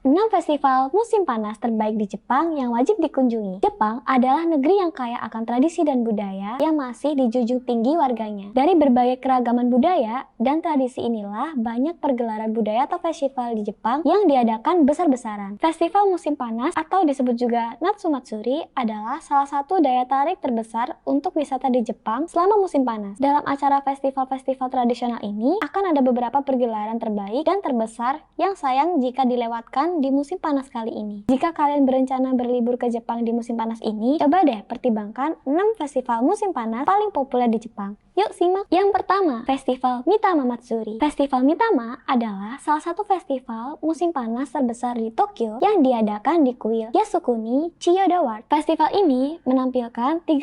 6 festival musim panas terbaik di Jepang yang wajib dikunjungi. Jepang adalah negeri yang kaya akan tradisi dan budaya yang masih dijunjung tinggi warganya. Dari berbagai keragaman budaya dan tradisi inilah banyak pergelaran budaya atau festival di Jepang yang diadakan besar-besaran. Festival musim panas atau disebut juga Natsumatsuri adalah salah satu daya tarik terbesar untuk wisata di Jepang selama musim panas. Dalam acara festival-festival tradisional ini akan ada beberapa pergelaran terbaik dan terbesar yang sayang jika dilewatkan di musim panas kali ini. Jika kalian berencana berlibur ke Jepang di musim panas ini, coba deh pertimbangkan 6 festival musim panas paling populer di Jepang. Yuk simak. Yang pertama, Festival Mitama Matsuri. Festival Mitama adalah salah satu festival musim panas terbesar di Tokyo yang diadakan di kuil Yasukuni Chiyoda Ward. Festival ini menampilkan 30.000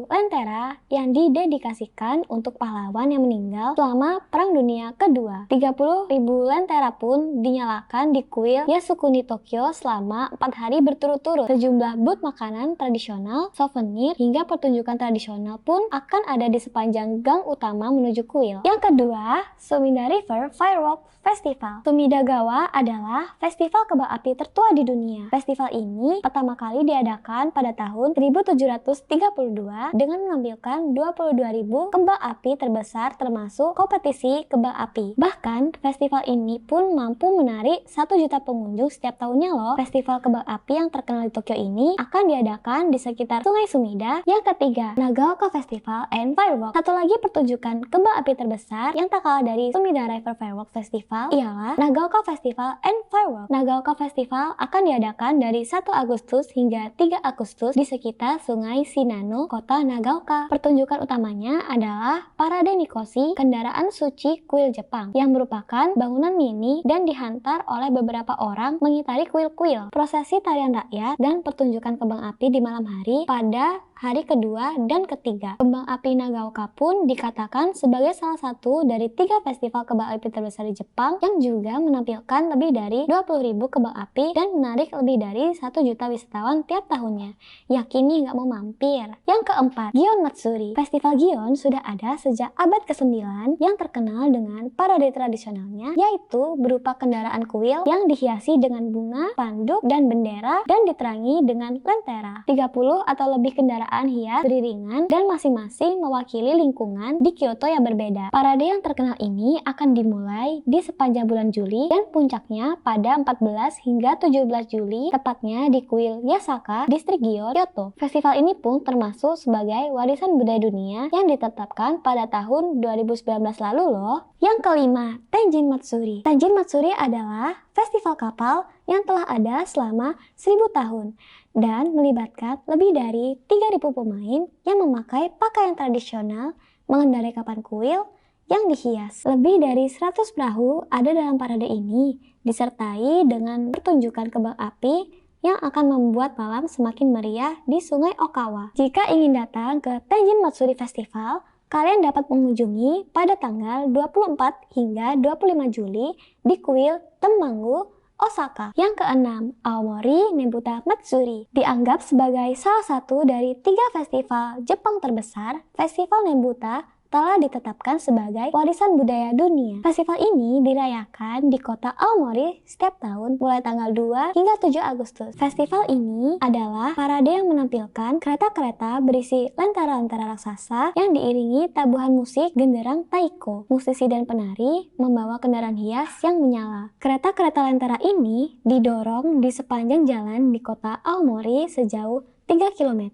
lentera yang didedikasikan untuk pahlawan yang meninggal selama Perang Dunia Kedua. 30.000 lentera pun dinyalakan di kuil Yasukuni Tokyo selama 4 hari berturut-turut. Sejumlah booth makanan tradisional, souvenir, hingga pertunjukan tradisional pun akan ada di sepanjang gang utama menuju kuil. Yang kedua, Sumida River Fireworks Festival. Sumida Gawa adalah festival kembang api tertua di dunia. Festival ini pertama kali diadakan pada tahun 1732 dengan menampilkan 22.000 kembang api terbesar termasuk kompetisi kembang api. Bahkan, festival ini pun mampu menarik 1 juta pengunjung setiap tahunnya loh. Festival kembang api yang terkenal di Tokyo ini akan diadakan di sekitar Sungai Sumida. Yang ketiga, Nagaoka Festival and Fireworks. Satu lagi pertunjukan kembang api terbesar yang tak kalah dari Sumida River Fireworks Festival ialah Nagaoka Festival and Fireworks. Nagaoka Festival akan diadakan dari 1 Agustus hingga 3 Agustus di sekitar Sungai Shinano, kota Nagaoka. Pertunjukan utamanya adalah Parade Mikoshi, kendaraan suci kuil Jepang, yang merupakan bangunan mini dan dihantar oleh beberapa orang mengitari kuil-kuil. Prosesi tarian rakyat dan pertunjukan kembang api di malam hari pada hari kedua dan ketiga. Kembang api Nagaoka pun dikatakan sebagai salah satu dari 3 festival kembang api terbesar di Jepang yang juga menampilkan lebih dari 20.000 kembang api dan menarik lebih dari 1 juta wisatawan tiap tahunnya. Yakin nih nggak mau mampir? Yang keempat, Gion Matsuri. Festival Gion sudah ada sejak abad ke-9 yang terkenal dengan parade tradisionalnya, yaitu berupa kendaraan kuil yang dihiasi dengan bunga, spanduk, dan bendera dan diterangi dengan lentera. 30 atau lebih kendaraan hias beriringan dan masing-masing mewakili lingkungan di Kyoto yang berbeda. Parade yang terkenal ini akan dimulai di sepanjang bulan Juli dan puncaknya pada 14 hingga 17 Juli, tepatnya di kuil Yasaka, distrik Gion, Kyoto. Festival ini pun termasuk sebagai warisan budaya dunia yang ditetapkan pada tahun 2019 lalu loh. Yang kelima, Tenjin Matsuri. Tenjin Matsuri adalah festival kapal yang telah ada selama 1000 tahun dan melibatkan lebih dari 3.000 pemain yang memakai pakaian tradisional, mengendarai kapal kuil yang dihias. Lebih dari 100 perahu ada dalam parade ini, disertai dengan pertunjukan kembang api yang akan membuat malam semakin meriah di Sungai Okawa. Jika ingin datang ke Tenjin Matsuri Festival, kalian dapat mengunjungi pada tanggal 24 hingga 25 Juli di kuil Temanggu, Osaka. Yang keenam, Aomori Nebuta Matsuri. Dianggap sebagai salah satu dari 3 festival Jepang terbesar, Festival Nebuta telah ditetapkan sebagai warisan budaya dunia. Festival ini dirayakan di kota Aomori setiap tahun mulai tanggal 2 hingga 7 Agustus. Festival ini adalah parade yang menampilkan kereta-kereta berisi lentera-lentera raksasa yang diiringi tabuhan musik genderang taiko. Musisi dan penari membawa kendaraan hias yang menyala. Kereta-kereta lentera ini didorong di sepanjang jalan di kota Aomori sejauh 3 km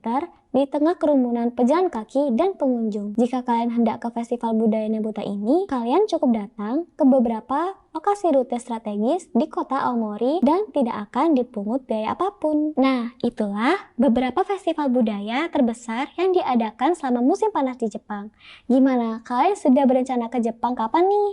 di tengah kerumunan pejalan kaki dan pengunjung. Jika kalian hendak ke festival budaya Nebuta ini, kalian cukup datang ke beberapa lokasi rute strategis di kota Aomori dan tidak akan dipungut biaya apapun. Nah, itulah beberapa festival budaya terbesar yang diadakan selama musim panas di Jepang. Gimana? Kalian sudah berencana ke Jepang kapan nih?